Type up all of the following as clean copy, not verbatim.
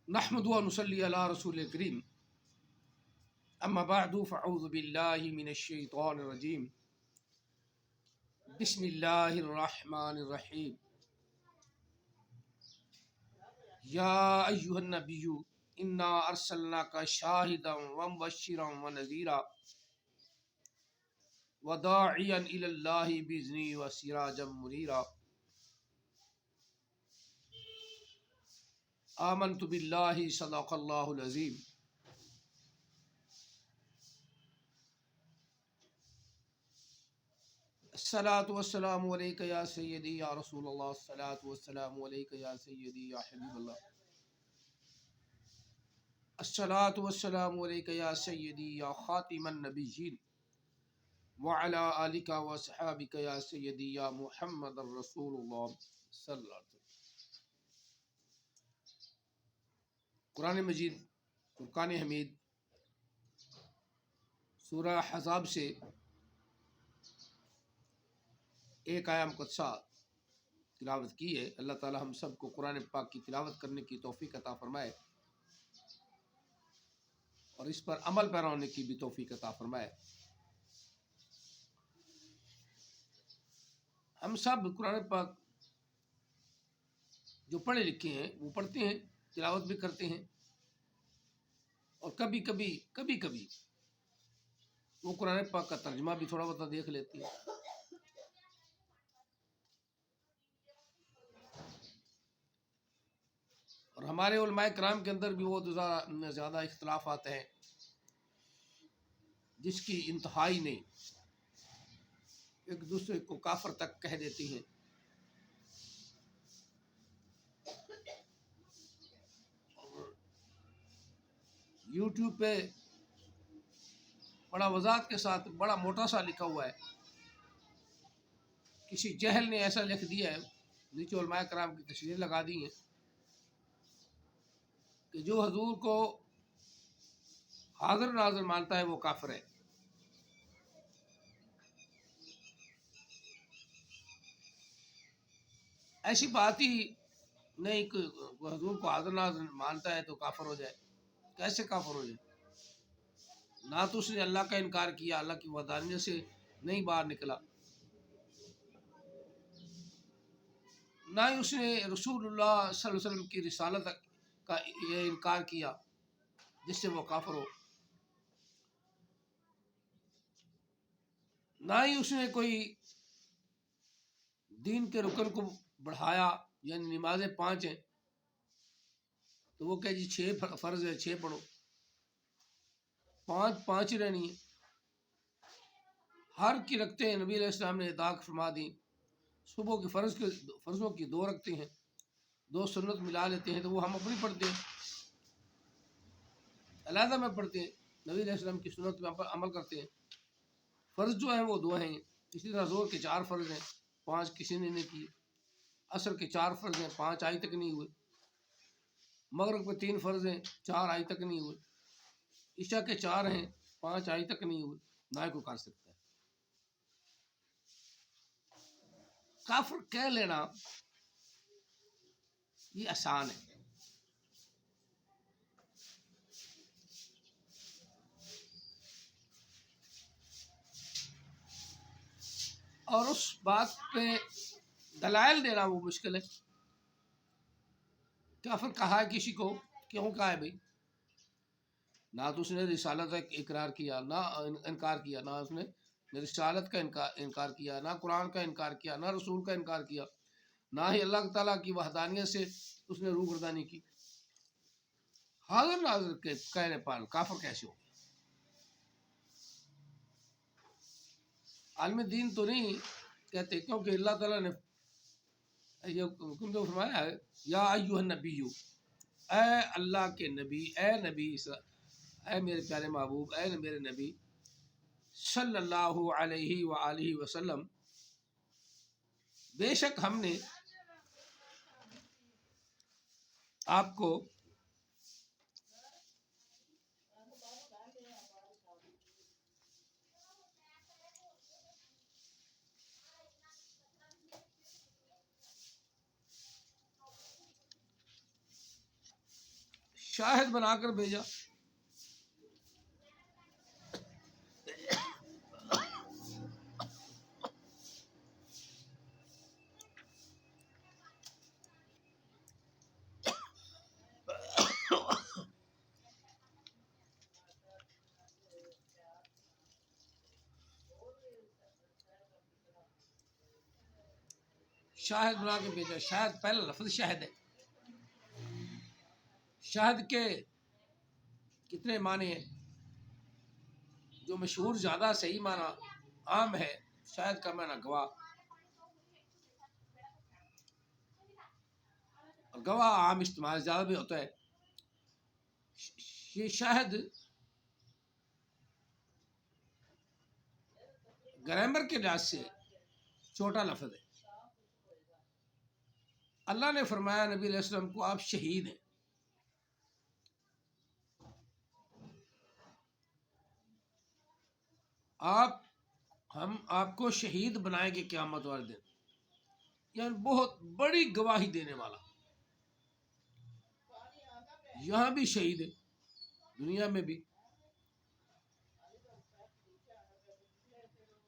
نحمد و نصلی علی رسول کریم اما بعد فاعوذ باللہ من الشیطان الرجیم بسم اللہ الرحمن الرحیم یا ایہا النبی انا ارسلناک شاہدا ومبشرا ونذیرا وداعیا الی اللہ باذنہ وسراجا منیرا آمنت باللہ صدق اللہ العظیم۔ الصلاۃ والسلام علیک یا سیدی یا رسول اللہ، الصلاۃ والسلام علیک یا سیدی یا حبیب اللہ، الصلاۃ والسلام علیک یا سیدی یا خاتم النبیین وعلی آلک وصحابک یا سیدی یا محمد الرسول اللہ صلی اللہ علیہ وسلم۔ قرآن مجید فرقان حمید سورہ احزاب سے ایک آیہ مقدسہ تلاوت کی ہے۔ اللہ تعالی ہم سب کو قرآن پاک کی تلاوت کرنے کی توفیق عطا فرمائے اور اس پر عمل پیرا ہونے کی بھی توفیق عطا فرمائے۔ ہم سب قرآن پاک جو پڑھے لکھے ہیں وہ پڑھتے ہیں، تلاوت بھی کرتے ہیں، اور کبھی کبھی وہ قرآن پاک کا ترجمہ بھی تھوڑا بہت دیکھ لیتے ہیں۔ اور ہمارے علماء کرام کے اندر بھی بہت زیادہ اختلافات ہیں جس کی انتہائی نہیں، ایک دوسرے کو کافر تک کہہ دیتی ہیں۔ یوٹیوب پہ بڑا وضاحت کے ساتھ بڑا موٹا سا لکھا ہوا ہے، کسی جہل نے ایسا لکھ دیا ہے، نیچے علماء کرام کی تشریح لگا دی ہیں کہ جو حضور کو حاضر ناظر مانتا ہے وہ کافر ہے۔ ایسی بات ہی نہیں کہ حضور کو حاضر ناظر مانتا ہے تو کافر ہو جائے۔ کیسے کافر ہو جائے؟ نہ تو اس نے اللہ کا انکار کیا، اللہ کی وحدانیت سے نہیں باہر نکلا، نہ ہی اس نے رسول اللہ صلی اللہ علیہ وسلم کی رسالت کا یہ انکار کیا جس سے وہ کافر ہو، نہ ہی اس نے کوئی دین کے رکن کو بڑھایا، یعنی نمازیں 5 ہیں تو وہ کہ جی 6 فرض ہے 6 پڑھو، 5 ہی رہنی ہے۔ ہر کی رکھتے ہیں نبی علیہ السلام نے ادا فرما دی، صبح کی فرضوں کی 2 رکھتے ہیں، 2 سنت ملا لیتے ہیں تو وہ ہم اپنی پڑھتے ہیں، علیحدہ میں پڑھتے ہیں، نبی علیہ السلام کی سنت میں عمل کرتے ہیں۔ فرض جو ہیں وہ 2 ہیں، اسی طرح ظہر کے 4 فرض ہیں، 5 کسی نے نہیں کیے، عصر کے 4 فرض ہیں، 5 آج تک نہیں ہوئے، مغرب کے 3 فرض ہیں، 4 آج تک نہیں ہوئے، عشاء کے 4 ہیں، 5 آج تک نہیں ہوئے، نہ کوئی کر سکتا ہے۔ کافر کہہ لینا یہ آسان ہے، اور اس بات پہ دلائل دینا وہ مشکل ہے۔ کافر کہا ہے کسی کو، کیوں کہا ہے بھائی؟ نہ تو اس نے رسالت کا اقرار کیا، نہ انکار کیا، نہ اس نے رسالت کا انکار کیا، نہ قرآن کا انکار کیا، نہ رسول کا انکار کیا، نہ ہی اللہ تعالیٰ کی وحدانیت سے اس نے روگردانی کی۔ حاضر ناظر کے کہنے پر کافر کیسے ہو؟ عالم دین تو نہیں کہتے، کیونکہ اللہ تعالیٰ نے یہ حکم تو فرمایا ہے، یا ایھا النبی، اے اللہ کے نبی، اے نبی، اے میرے پیارے محبوب، اے میرے نبی صلی اللہ علیہ وآلہ وسلم، بے شک ہم نے آپ کو شاہد بنا کر بھیجا. شاہد بنا کے بھیجا. شاہد پہلا لفظ شاہد ہے. شاہد کے کتنے معنی ہیں؟ جو مشہور زیادہ صحیح معنی عام ہے شاہد کا معنی گواہ. اور گواہ عام استعمال زیادہ بھی ہوتا ہے. یہ شاہد گرامر کے لحاظ سے چھوٹا لفظ ہے. اللہ نے فرمایا نبی علیہ السلام کو آپ شہید ہیں. ہم آپ کو شہید بنائیں گے قیامت والے دن. یعنی بہت بڑی گواہی دینے والا. یہاں بھی شہید ہے, دنیا میں بھی.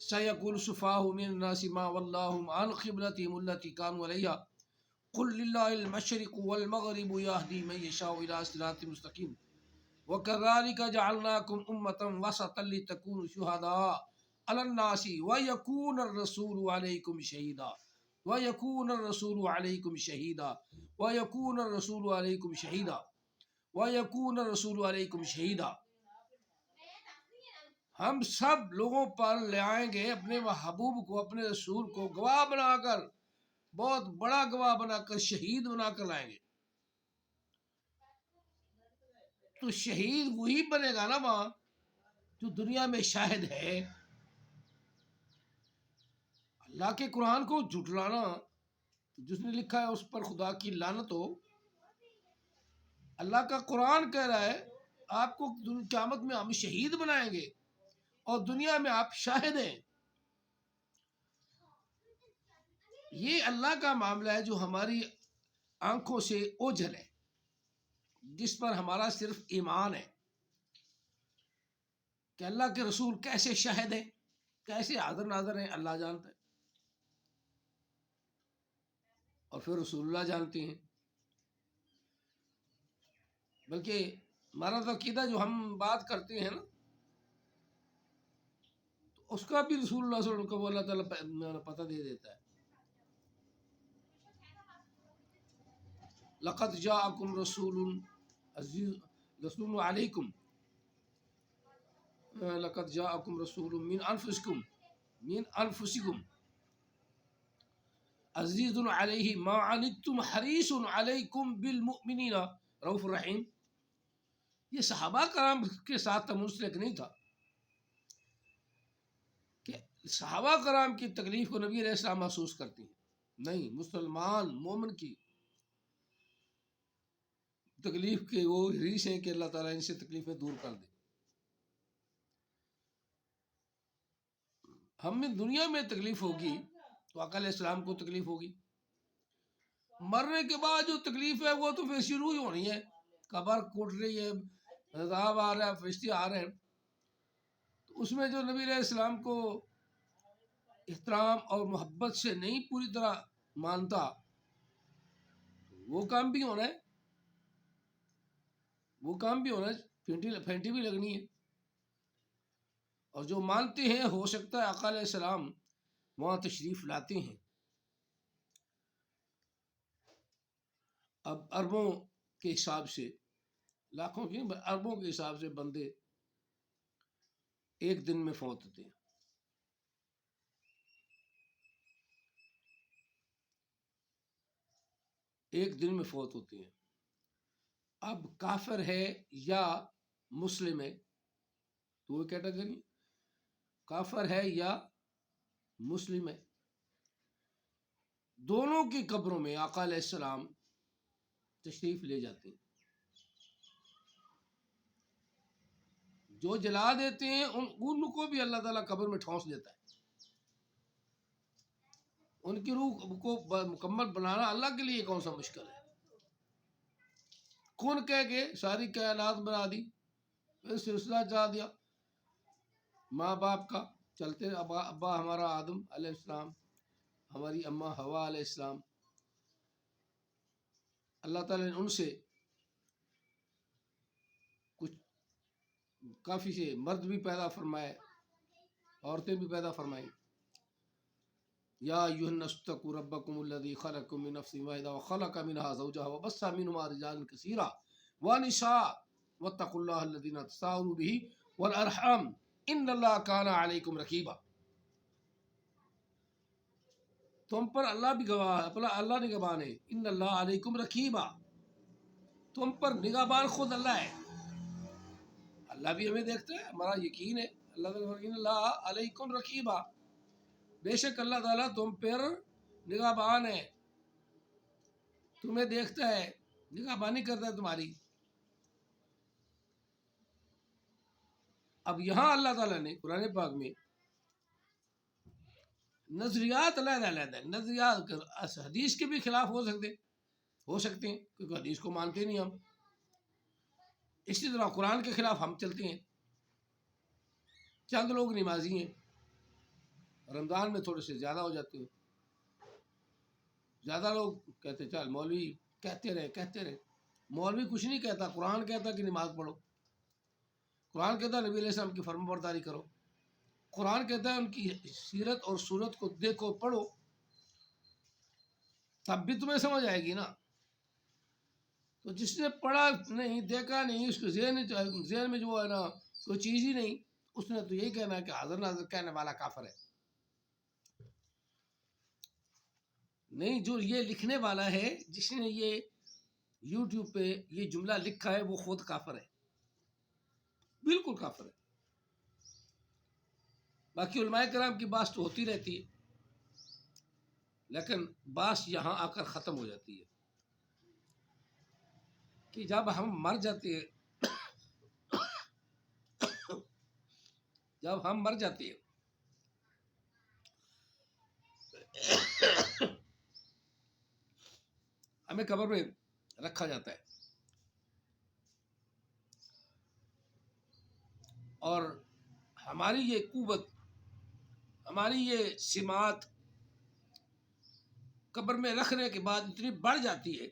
سَيَقُولُ السُّفَهَاءُ مِنَ النَّاسِ مَا وَلَّاهُمْ عَنْ قِبْلَتِهِمُ الَّتِي كَانُوا عَلَيْهَا قُلْ لِلَّهِ الْمَشْرِقُ وَالْمَغْرِبُ يَهْدِي مَن يَشَاءُ إِلَىٰ صِرَاطٍ مُّسْتَقِيمٍ وَكَذَٰلِكَ جَعَلْنَاكُمْ أُمَّةً وَسَطًا لِّتَكُونُوا شُهَدَاءَ عَلَى النَّاسِ وَيَكُونَ الرَّسُولُ عَلَيْكُمْ شَهِيدًا وَيَكُونَ الرَّسُولُ عَلَيْكُمْ شَهِيدًا وَيَكُونَ الرَّسُولُ عَلَيْكُمْ شَهِيدًا وَيَكُونَ الرَّسُولُ عَلَيْكُمْ شَهِيدًا. ہم سب لوگوں پر لے آئیں گے اپنے محبوب کو, اپنے رسول کو گواہ بنا کر, بہت بڑا گواہ بنا کر, شہید بنا کر لائیں گے. تو شہید وہی بنے گا نا وہاں جو دنیا میں شاہد ہے. اللہ کے قرآن کو جھٹلانا, جس نے لکھا ہے اس پر خدا کی لعنت ہو. اللہ کا قرآن کہہ رہا ہے آپ کو قیامت میں ہم شہید بنائیں گے اور دنیا میں آپ شاہد ہیں. یہ اللہ کا معاملہ ہے جو ہماری آنکھوں سے اوجھل ہے, جس پر ہمارا صرف ایمان ہے کہ اللہ کے رسول کیسے شاہد ہیں, کیسے حاضر ناظر ہیں, اللہ جانتا ہے. اور پھر رسول اللہ جانتے ہیں. بلکہ ہمارا تو عقیدہ جو ہم بات کرتے ہیں نا, تو اس کا بھی رسول اللہ صلی اللہ علیہ وسلم کو اللہ تعالیٰ پتہ دے دیتا ہے. لقد جاءکم رسول عزیز رسول علیکم لقد جاءکم رسول من انفسکم عزیز علیہ ما عنتم حریص علیکم بالمؤمنین رؤوف الرحیم. یہ صحابہ کرام کے ساتھ منسلک نہیں تھا کہ صحابہ کرام کی تکلیف کو نبی علیہ السلام محسوس کرتے ہیں. نہیں, مسلمان مومن کی تکلیف کے وہ حریص ہیں کہ اللہ تعالیٰ ان سے تکلیفیں دور کر دے. ہم میں دنیا میں تکلیف ہوگی تو آقا علیہ السلام کو تکلیف ہوگی. مرنے کے بعد جو تکلیف ہے وہ تو پھر شروع ہی ہونی ہے. قبر کوٹ رہی ہے, عذاب آ رہا ہے, فرشتے آ رہے ہیں. تو اس میں جو نبی علیہ السلام کو احترام اور محبت سے نہیں پوری طرح مانتا, وہ کام بھی ہونا ہے, وہ کام بھی ہونا ہے, پھینٹی بھی لگنی ہے. اور جو مانتے ہیں ہو سکتا ہے آقا علیہ السلام وہاں تشریف لاتے ہیں. اب اربوں کے حساب سے, لاکھوں کی اربوں کے حساب سے بندے ایک دن میں فوت ہوتے ہیں. ایک دن میں فوت ہوتے ہیں. اب کافر ہے یا مسلم ہے تو وہ کیٹیگری, کافر ہے یا مسلم ہے, دونوں کی قبروں میں آقا علیہ السلام تشریف لے جاتے ہیں. جو جلا دیتے ہیں ان کو بھی اللہ تعالیٰ قبر میں ٹھونس دیتا ہے. ان کی روح کو مکمل بنانا اللہ کے لیے کون سا مشکل ہے. کن کہہ کے ساری کائنات بنا دی، پھر سلسلہ چلا دیا ماں باپ کا، چلتے ابا ہمارا آدم علیہ السلام، ہماری اماں حوا علیہ السلام، اللہ تعالیٰ نے ان سے کچھ کافی سے مرد بھی پیدا فرمائے، عورتیں بھی پیدا فرمائیں۔ یا ایھا الناس اتقوا ربکم الذی خلقکم من نفس واحدہ وخلق منها زوجها وبث منهما رجالا کثیرا ونساء واتقوا اللہ الذی تساءلون به والارحام ان اللہ کان علیکم رقیبا۔ تم پر اللہ بھی گواہ ہے، اللہ نگہبان ہے، ان اللہ علیکم رقیبا، تم پر نگہبان خود اللہ ہے، اللہ بھی ہمیں دیکھتا ہے، ہمارا یقین ہے اللہ ان اللہ علیکم رقیبا، بے شک اللہ تعالیٰ تم پر نگہبان ہے، تمہیں دیکھتا ہے، نگہبانی کرتا ہے تمہاری۔ اب یہاں اللہ تعالیٰ نے قرآن پاک میں نظریات علیحدہ علیحدہ، نظریات حدیث کے بھی خلاف ہو سکتے ہیں کیونکہ حدیث کو مانتے نہیں ہم، اسی طرح قرآن کے خلاف ہم چلتے ہیں۔ چند لوگ نمازی ہیں، رمضان میں تھوڑے سے زیادہ ہو جاتے ہیں، زیادہ لوگ کہتے ہیں چل مولوی کہتے رہے، مولوی کچھ نہیں کہتا، قرآن کہتا کہ نماز پڑھو، قرآن کہتا ہے نبی علیہ السلام کی فرما برداری کرو، قرآن کہتا ہے ان کی سیرت اور صورت کو دیکھو پڑھو، تب بھی تمہیں سمجھ آئے گی نا۔ تو جس نے پڑھا نہیں، دیکھا نہیں، اس کے ذہن میں جو ہے نا کوئی چیز ہی نہیں، اس نے تو یہی کہنا ہے کہ حاضر ناظر کہنے والا کافر ہے۔ نہیں، جو یہ لکھنے والا ہے، جس نے یہ یوٹیوب پہ یہ جملہ لکھا ہے، وہ خود کافر ہے، بالکل کافر ہے۔ باقی علماء کرام کی بات تو ہوتی رہتی ہے، لیکن بات یہاں آ کر ختم ہو جاتی ہے کہ جب ہم مر جاتے ہیں، ہمیں قبر میں رکھا جاتا ہے، اور ہماری یہ قوت، ہماری یہ سمات قبر میں رکھنے کے بعد اتنی بڑھ جاتی ہے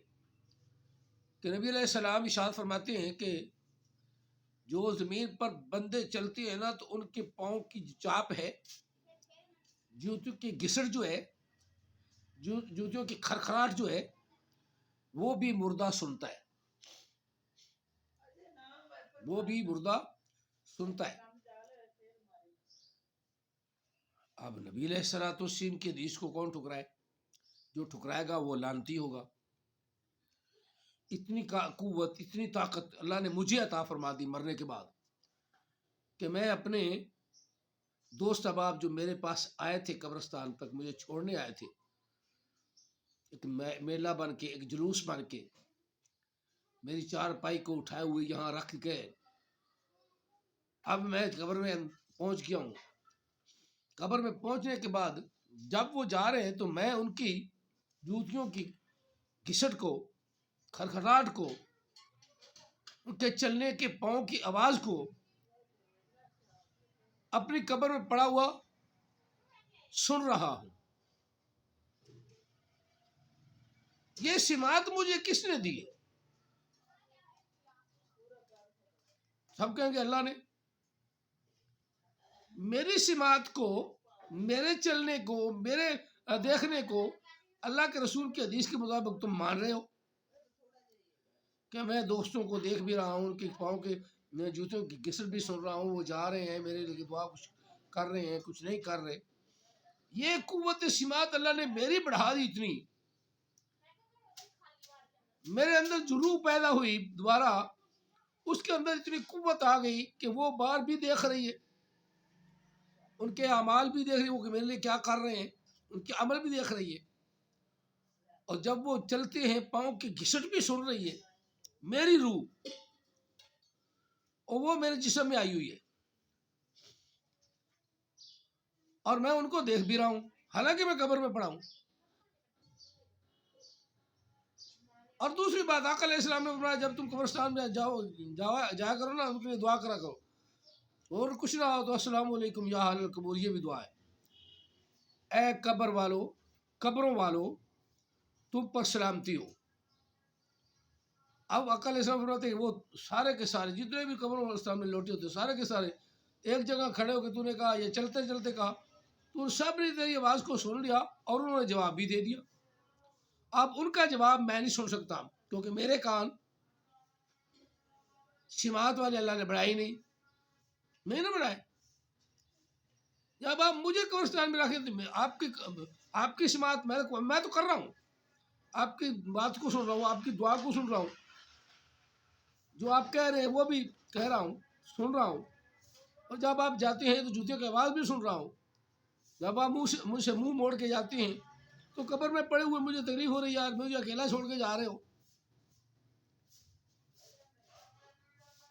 کہ نبی علیہ السلام ارشاد فرماتے ہیں کہ جو زمین پر بندے چلتے ہیں نا تو ان کے پاؤں کی چاپ ہے، جوتوں کی گھسٹ جو ہے، جوتوں کی کھرکھراہٹ جو ہے، وہ بھی مردہ سنتا ہے، وہ بھی مردہ سنتا ہے۔ اب نبی علیہ الصلوۃ والسلام کی حدیث کو کون ٹھکرائے؟ جو ٹھکرائے گا وہ لعنتی ہوگا۔ اتنی قوت، اتنی طاقت اللہ نے مجھے عطا فرما دی مرنے کے بعد کہ میں اپنے دوست احباب جو میرے پاس آئے تھے قبرستان تک مجھے چھوڑنے آئے تھے، ایک میلہ بن کے، ایک جلوس بن کے میری چارپائی کو اٹھائے ہوئے یہاں رکھ گئے۔ اب میں قبر میں پہنچ گیا ہوں، قبر میں پہنچنے کے بعد جب وہ جا رہے ہیں تو میں ان کی جوتیوں کی گھسٹ کو، کھرکھراہٹ کو، ان کے چلنے کے پاؤں کی آواز کو اپنی قبر میں پڑا ہوا سن رہا ہوں۔ یہ سماعت مجھے کس نے دی ہے؟ سب کہیں گے اللہ نے۔ میری سماعت کو، میرے چلنے کو، میرے دیکھنے کو اللہ کے رسول کی حدیث کے مطابق تم مان رہے ہو کہ میں دوستوں کو دیکھ بھی رہا ہوں، ان کے پاؤں کے جوتوں کی گھسٹ بھی سن رہا ہوں، وہ جا رہے ہیں میرے لیے دعا، کچھ کر رہے ہیں، کچھ نہیں کر رہے۔ یہ قوت سماعت اللہ نے میری بڑھا دی، اتنی میرے اندر جو روح پیدا ہوئی دوبارہ، اس کے اندر اتنی قوت آ گئی کہ وہ بار بھی دیکھ رہی ہے، ان کے اعمال بھی دیکھ رہی ہے، وہ کہ میرے لیے کیا کر رہے ہیں، ان کے عمل بھی دیکھ رہی ہے، اور جب وہ چلتے ہیں پاؤں کی گھسٹ بھی سن رہی ہے میری روح، اور وہ میرے جسم میں آئی ہوئی ہے، اور میں ان کو دیکھ بھی رہا ہوں حالانکہ میں قبر میں پڑا ہوں۔ اور دوسری بات آقا علیہ السلام نے فرمایا جب تم قبرستان میں جایا کرو نا ان کے لیے دعا کرا کرو، اور کچھ نہ ہو تو السلام علیکم یا اہل القبور، یہ بھی دعا ہے. اے قبر والو، قبروں والو، تم پر سلامتی ہو. اب آقا علیہ السلام فرماتے ہیں وہ سارے کے سارے جتنے بھی قبرستان میں لوٹے ہوتے سارے کے سارے ایک جگہ کھڑے ہو کے تو نے کہا، یہ چلتے چلتے کہا، تو سب نے تیری آواز کو سن لیا اور انہوں نے جواب بھی دے دیا. اب ان کا جواب میں نہیں سن سکتا کیونکہ میرے کان سماعت والے اللہ نے بڑھائی نہیں، میں نے بڑھائے. جب آپ مجھے قبرستان میں رکھیں آپ کی سماعت میں تو کر رہا ہوں، آپ کی بات کو سن رہا ہوں، آپ کی دعا کو سن رہا ہوں، جو آپ کہہ رہے ہیں وہ بھی کہہ رہا ہوں، سن رہا ہوں. اور جب آپ جاتے ہیں تو جوتے کی آواز بھی سن رہا ہوں. جب آپ مجھ سے منہ موڑ کے جاتے ہیں تو قبر میں پڑے ہوئے مجھے تکلیف ہو رہی ہے یار، مجھے اکیلا چھوڑ کے جا رہے ہو.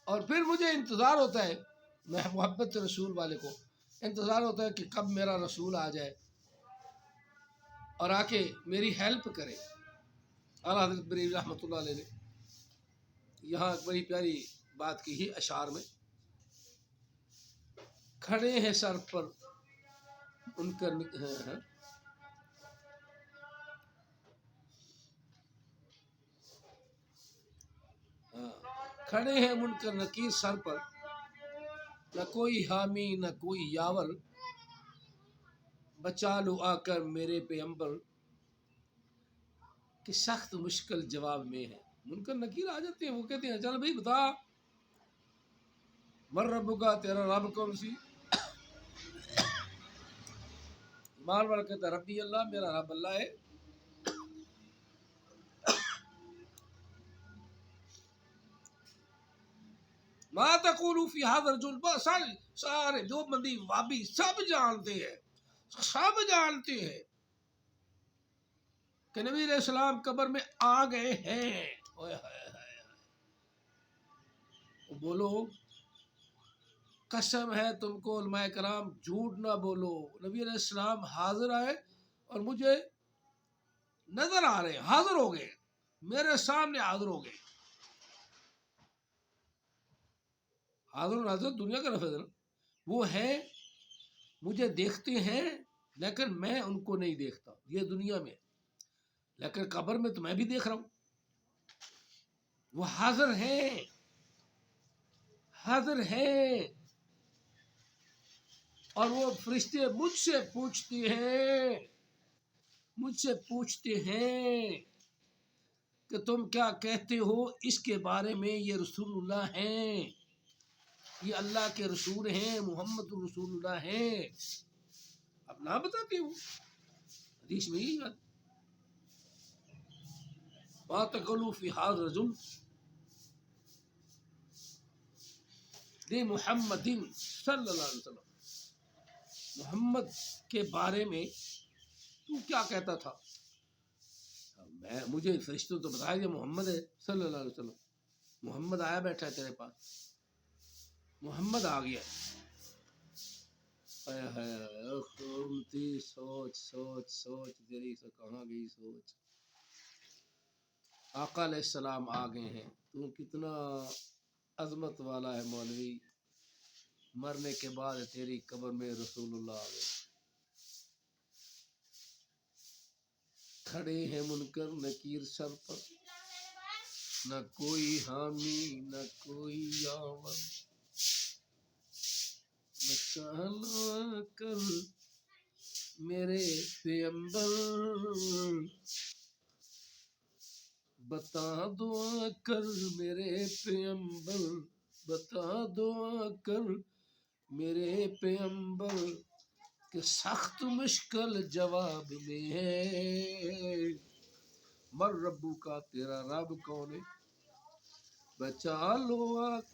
اور پھر مجھے انتظار ہوتا ہے، میں محبت رسول والے کو انتظار ہوتا ہے کہ کب میرا رسول آ جائے اور آ کے میری ہیلپ کرے. اعلیٰ حضرت بریلوی رحمۃ اللہ علیہ نے یہاں ایک بڑی پیاری بات کی ہی اشعار میں، کھڑے ہیں سر پر ان کا کھڑے ہیں منکر نکیر سر پر، نہ کوئی حامی نہ کوئی یاور، بچا لو آ کر میرے پیغمبر کہ سخت مشکل جواب میں ہے. منکر نکیر آ جاتے ہیں، وہ کہتے ہیں چل بھائی بتا مر رب کا، تیرا رب کون سی؟ ایمان والا کہتا ہے ربی اللہ، میرا رب اللہ ہے. ما تقول فی هذا الرجل، سارے جو بندی وابی سب جانتے ہیں، سب جانتے ہیں کہ نبی علیہ السلام قبر میں آ گئے ہیں. بولو قسم ہے تم کو علماء کرام، جھوٹ نہ بولو، نبی علیہ السلام حاضر آئے اور مجھے نظر آ رہے، حاضر ہو گئے، میرے سامنے حاضر ہو گئے. حاضر ناظر دنیا کا لفظ ہے نا، وہ ہے مجھے دیکھتے ہیں لیکن میں ان کو نہیں دیکھتا، یہ دنیا میں، لیکن قبر میں تو میں بھی دیکھ رہا ہوں. وہ حاضر ہیں، حاضر ہیں. اور وہ فرشتے مجھ سے پوچھتے ہیں کہ تم کیا کہتے ہو اس کے بارے میں، یہ رسول اللہ ہیں، یہ اللہ کے رسول ہیں، محمد رسول اللہ ہیں. اب نہ بتاتی ہوں حدیث میں یہی بات، ما تقولوا فی هذا الرجل محمد صلی اللہ علیہ وسلم، محمد کے بارے میں تو کیا کہتا تھا؟ مجھے فرشتوں تو بتایا کہ محمد ہے صلی اللہ علیہ وسلم، محمد آیا بیٹھا ہے تیرے پاس، محمد آ گیا. سوچ سوچ سوچ تیری سے کہاں گئی سوچ. آقا علیہ السلام آ گئے ہیں، تو کتنا عظمت والا ہے مولوی، مرنے کے بعد تیری قبر میں رسول اللہ آ گئے. کھڑے ہیں منکر نکیر سر پر، نہ کوئی حامی نہ کوئی یاور، بچا کر میرے پیغمبر، بتا دعا کر میرے پیغمبر، بتا دعا کر میرے پیغمبر کہ سخت مشکل جواب میں ہے. مر ربو کا، تیرا رب کون ہے؟ بچا لو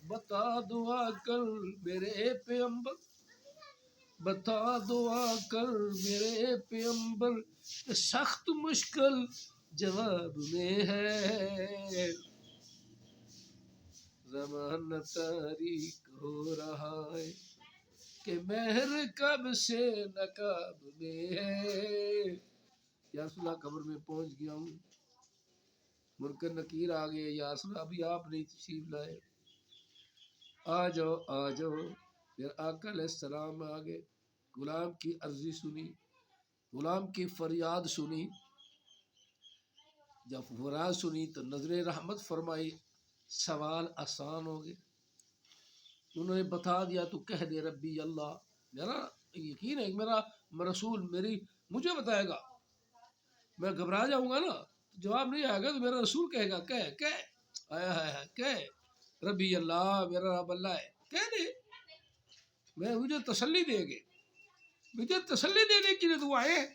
بتا دعا کر میرے پیغمبر، بتا دعا کر میرے پیغمبر کہ سخت مشکل جواب میں ہے. زمانہ تاریک ہو رہا ہے کہ مہر کب سے نقاب میں ہے. یا رسول اللہ قبر میں پہنچ گیا ہوں، منکر نکیر آ گئے، یا رسول اللہ ابھی آپ نہیں تشریف لائے، آ جاؤ آ جاؤ۔ پھر آقا علیہ السلام آ گئے، غلام کی عرضی سنی، غلام کی فریاد سنی، جب فریاد سنی تو نظر رحمت فرمائی، سوال آسان ہو گئے، انہوں نے بتا دیا تو کہہ دے ربی اللہ، میرا یقین ہے کہ میرا رسول مجھے بتائے گا، میں گھبرا جاؤں گا نا، جواب نہیں آئے گا تو میرا رسول کہے گا، کہ ربی اللہ، میرا رب اللہ ہے، کہہ دے، مجھے تسلی دے گے، مجھے تسلی دینے کے لیے دعائیں ہیں،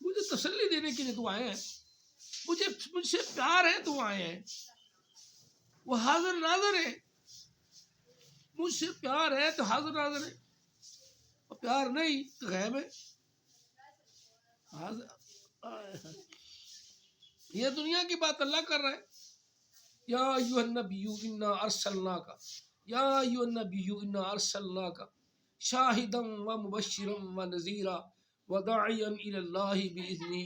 مجھے تسلی دینے کے لیے دعائیں ہیں، مجھ سے پیار ہے، دعائیں ہیں، وہ حاضر ناظر ہے، مجھ سے پیار ہے تو حاضر ناظر ہے، اور پیار نہیں تو غیب ہے، یہ دنیا کی بات اللہ کر رہا ہے، یا ایھا النبی انا ارسلناک، یا ایھا النبی انا ارسلناک شاہدا ومبشرا ونذیرا وداعیا الی اللہ باذنہ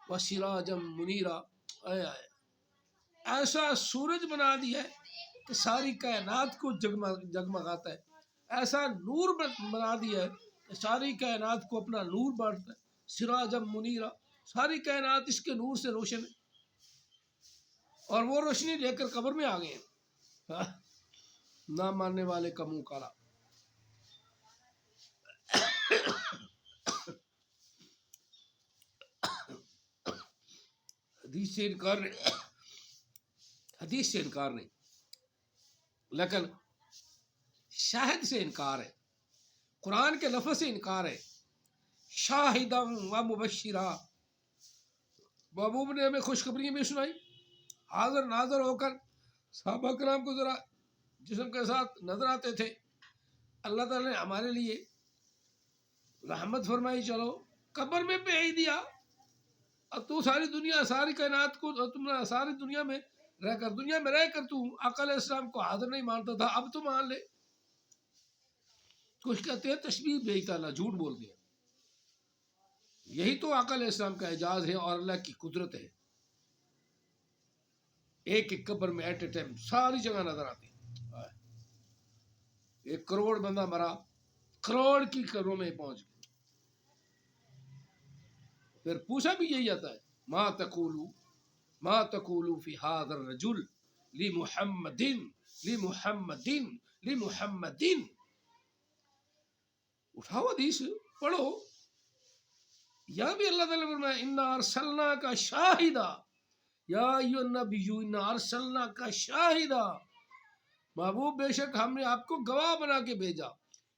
وسراجا منیرا۔ ایسا سورج بنا دیا ہے کہ ساری کائنات کو جگمگاتا ہے، ایسا نور بنا دیا ہے کہ ساری کائنات کو اپنا نور بانٹتا ہے، سراجا منیرا، ساری کائنات اس کے نور سے روشن ہے، اور وہ روشنی لے کر قبر میں آ گئے ہیں، نہ ماننے والے کا منہ کالا۔ حدیث سے انکار نہیں، لیکن شاہد سے انکار ہے، قرآن کے لفظ سے انکار ہے، شاہدا و مبشرا، محبوب نے ہمیں خوشخبری بھی سنائی، حاضر ناظر ہو کر صحابہ کرام کو ذرا جسم کے ساتھ نظر آتے تھے، اللہ تعالیٰ نے ہمارے لیے رحمت فرمائی، چلو قبر میں بھیج دیا، اب تو ساری دنیا، ساری کائنات کو، تم ساری دنیا میں رہ کر تو آقا علیہ السلام کو حاضر نہیں مانتا تھا، اب تو مان لے۔ کچھ کہتے ہیں تشبیہ بھیجتا اللہ، جھوٹ بول دیا، یہی تو آقا علیہ السلام کا اعجاز ہے اور اللہ کی قدرت ہے، ایک ایک قبر میں ایٹ اے ٹائم ساری جگہ نظر آتی، 1 کروڑ بندہ مرا، کروڑ کی قبروں میں پہنچ گئے، پھر پوچھا بھی یہی آتا ہے، ما تقولو فی ھذا الرجل لمحمد، اٹھاؤ حدیث پڑھو، یہاں بھی اللہ تعالیٰ نے فرمایا انا ارسلناک شاہدا، یا ایھا النبی انا ارسلناک شاہدا، محبوب بے شک ہم نے آپ کو گواہ بنا کے بھیجا،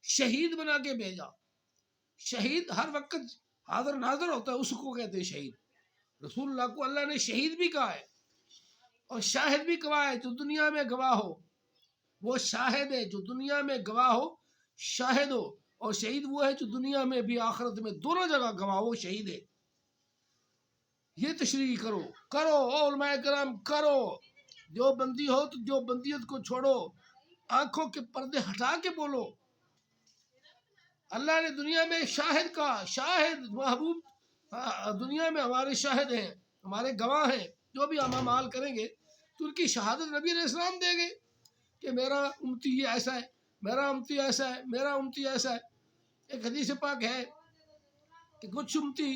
شہید بنا کے بھیجا، شہید ہر وقت حاضر ناظر ہوتا ہے، اس کو کہتے ہیں شہید، رسول اللہ کو اللہ نے شہید بھی کہا ہے، اور شاہد بھی گواہ ہے، جو دنیا میں گواہ ہو وہ شاہد ہے، جو دنیا میں گواہ ہو شاہد ہو، اور شہید وہ ہے جو دنیا میں بھی آخرت میں دونوں جگہ گواہ ہو، شہید ہے۔ یہ تشریح کرو علماء کرام، کرو، جو بندی ہو تو جو بندیت کو چھوڑو، آنکھوں کے پردے ہٹا کے بولو، اللہ نے دنیا میں شاہد کا، شاہد محبوب دنیا میں ہمارے شاہد ہیں، ہمارے گواہ ہیں، جو بھی ہم اعمال کریں گے تو ان کی شہادت نبی علیہ السلام دیں گے کہ میرا امتی یہ ایسا ہے، میرا امتی ایسا ہے، میرا امتی ایسا ہے۔ ایک حدیث پاک ہے کہ کچھ امتی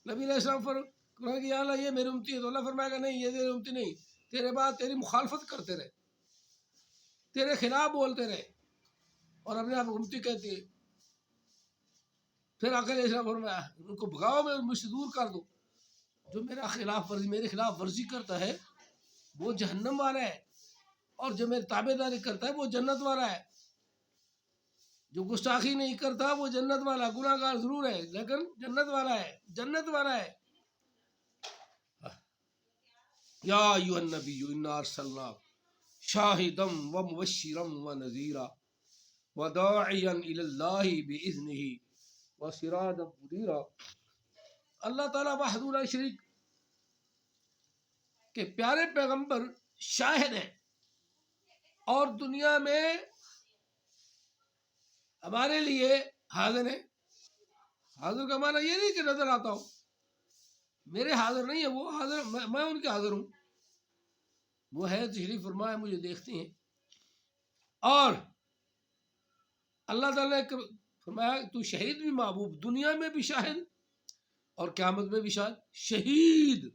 نبی علیہ السلام فرمایا کہ یا اللہ یہ میرے امتی ہے، تو اللہ فرمائے گا نہیں، یہ میرے امتی نہیں، تیرے بعد تیری مخالفت کرتے رہے، تیرے خلاف بولتے رہے، اور اپنے آپ امتی کہتی ہے۔ پھر آقا علیہ السلام فرمایا ان کو بھگاؤ، میں مجھ سے دور کر دو، جو میرے خلاف ورزی کرتا ہے وہ جہنم والا ہے، اور جو میری تابع داری کرتا ہے وہ جنت والا ہے، جو گستاخی نہیں کرتا وہ جنت والا، گناہ گار ضرور ہے لیکن جنت والا ہے۔ یا ایھا النبی انا ارسلناک شاہدا ومبشرا ونذیرا وداعیا الی اللہ باذنہ وسراجا منیرا۔ اللہ تعالیٰ وحدہ لا شریک کے پیارے پیغمبر شاہد ہیں، اور دنیا میں ہمارے لیے حاضر ہے۔ حاضر کا معنی یہ نہیں کہ نظر آتا ہو، میرے حاضر نہیں ہے، وہ حاضر، میں ان کے حاضر ہوں، وہ ہے تشریف فرمائے، مجھے دیکھتے ہیں. اور اللہ تعالیٰ نے فرمایا تو شہید بھی محبوب، دنیا میں بھی شاہد اور قیامت میں بھی شاہد. شہید،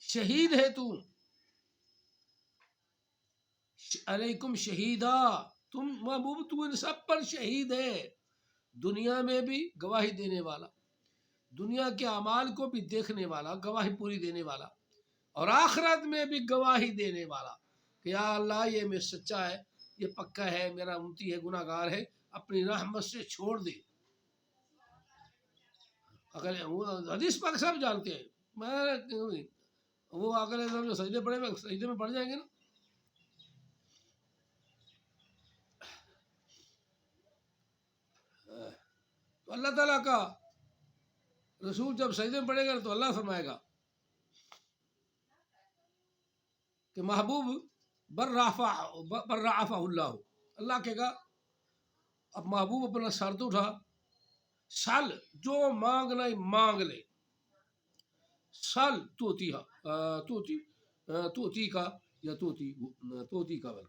شہید ہے تو، علیکم شہیدا، تم محبوب تو ان سب پر شہید ہے، دنیا میں بھی گواہی دینے والا، دنیا کے اعمال کو بھی دیکھنے والا، گواہی پوری دینے والا، اور آخرت میں بھی گواہی دینے والا کہ یا اللہ یہ میں سچا ہے، یہ پکا ہے، میرا امتی ہے، گناہ گار ہے، اپنی رحمت سے چھوڑ دے. اگر وہ حدیث پاک سب جانتے ہیں، میں وہ اگر جو سجدے پڑے میں سجدے میں پڑ جائیں گے نا. تو اللہ تعالیٰ کا رسول جب سجدے میں پڑے گا تو اللہ فرمائے گا کہ محبوب برافع اللہ، اللہ کہے گا اب محبوب اپنا سر تو اٹھا، سل جو مانگنا ہی مانگ لے، سل توتی کا یا توتی کا بل،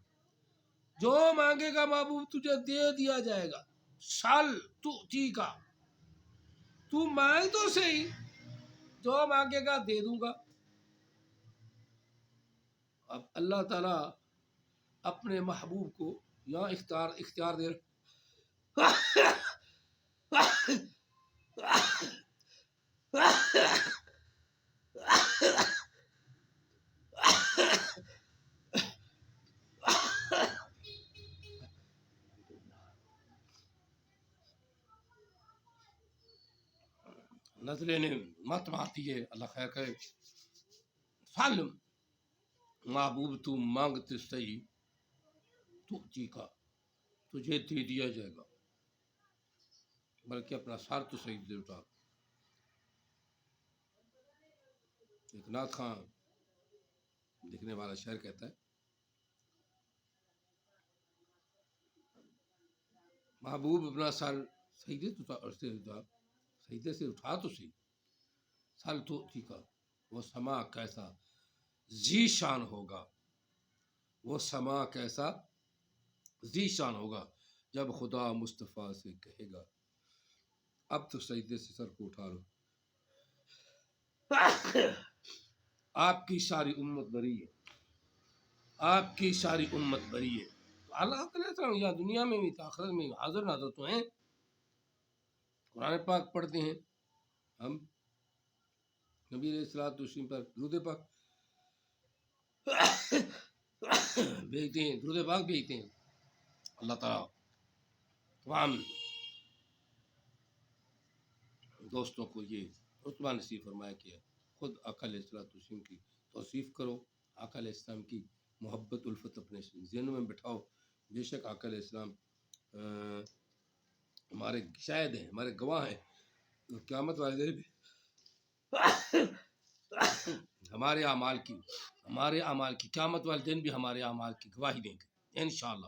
جو مانگے گا محبوب تجھے دے دیا جائے گا. سل توتی کا، تو مانگ تو صحیح، جو مانگے گا دے دوں گا. اب اللہ تعالیٰ اپنے محبوب کو یہاں اختیار دے نزلے نے مت مارتی ہے، اللہ خیر کرے. سالم محبوب تو مانگتے صحیح، تو جی کا تجھے دے دیا جائے گا، بلکہ اپنا سر تو صحیح دے اٹھا. ایک نعت خاں لکھنے والا شعر کہتا ہے محبوب اپنا سر سجدے سے اٹھا تو صحیح، سل تو جی کا وہ سما کیسا ذی شان ہوگا، وہ سما کیسا ذی شان ہوگا جب خدا مصطفیٰ سے کہے گا اب تو سجدے سے سر کو اٹھا لو. آپ کی ساری امت بری ہے، آپ کی ساری امت بری ہے. اللہ تعالیٰ یا دنیا میں بھی آخرت میں حاضر ناظر تو ہیں. قرآن پاک پڑھتے ہیں ہم، نبی علیہ الصلوۃ والتسلیم پر درود پاک بھیجتے ہیں، درود پاک بھیجتے ہیں. اللہ تعالیٰ تمام دوستوں کو یہ رتبہ نصیب فرمایا کہ خود آقا علیہ السلام کی توصیف کرو، آقا علیہ السلام کی محبت الفت اپنے ذہنوں میں بٹھاؤ. بے شک آقا علیہ السلام ہمارے شاہد ہیں، ہمارے گواہ ہیں، قیامت والے دن بھی ہمارے اعمال کی قیامت والے دن بھی ہمارے اعمال کی گواہی دیں گے انشاءاللہ.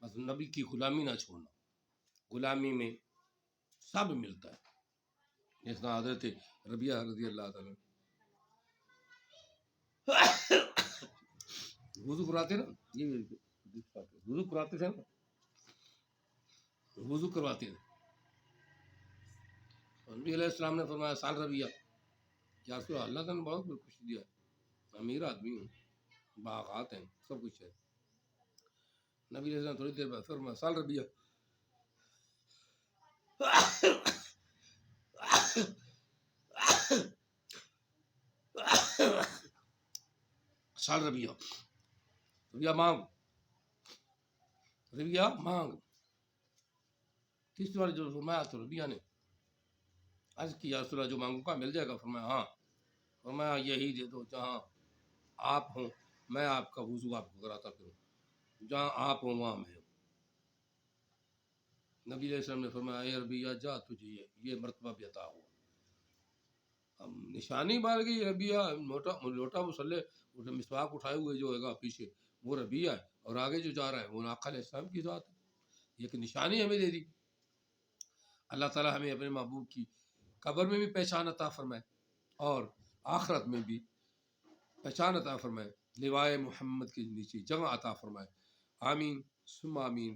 بس نبی کی غلامی نہ چھوڑنا، غلامی میں سب ملتا ہے. جس طرح حضرت ربیہ رضی اللہ تعالیٰ وضو کراتے نا، یہ وضو کراتے تھے نا، وضو کرواتے تھے. نبی علیہ السلام نے فرمایا سال ربیہ، یا رسول اللہ تعالیٰ نے بہت خوشی دیا، امیر آدمی ہوں، باغات ہیں، سب کچھ ہے. نبی علیہ السلام تھوڑی دیر بعد فرمایا سال ربیہ، سال ربیہ، ربیہ مانگ. تیسری بار جو فرمایا تو ربیہ نے عرض کی یا رسول اللہ جو مانگوں گا مل جائے گا؟ فرمایا ہاں. فرمایا یہی دے دو جہاں آپ ہوں، میں آپ کا وضو آپ کو کراتا پھروں، جہاں آپ ہوں وہاں میں ہوں. نبی علیہ السلام نے فرمایا اے ربیہ جا تجھے یہ مرتبہ بھی عطا ہوا. اب نشانی مار گئی ربیہ، لوٹا مسلح مسواک اٹھائے ہوئے جو ہے گا پیچھے وہ ربیہ ہے، اور آگے جو جا رہا ہے وہ آقا علیہ السلام کی ذات ہے. یہ کہ نشانی ہمیں دے دی. اللہ تعالیٰ ہمیں اپنے محبوب کی قبر میں بھی پہچان عطا فرمائے اور آخرت میں بھی پہچان عطا فرمائے، لوائے محمد کے نیچے جگہ عطا فرمائے، آمین ثم آمین،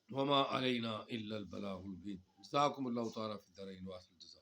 وما علینا الا البلاغ المبین، جزاکم اللہ تعالیٰ فی الدارین وآخر الجزاء۔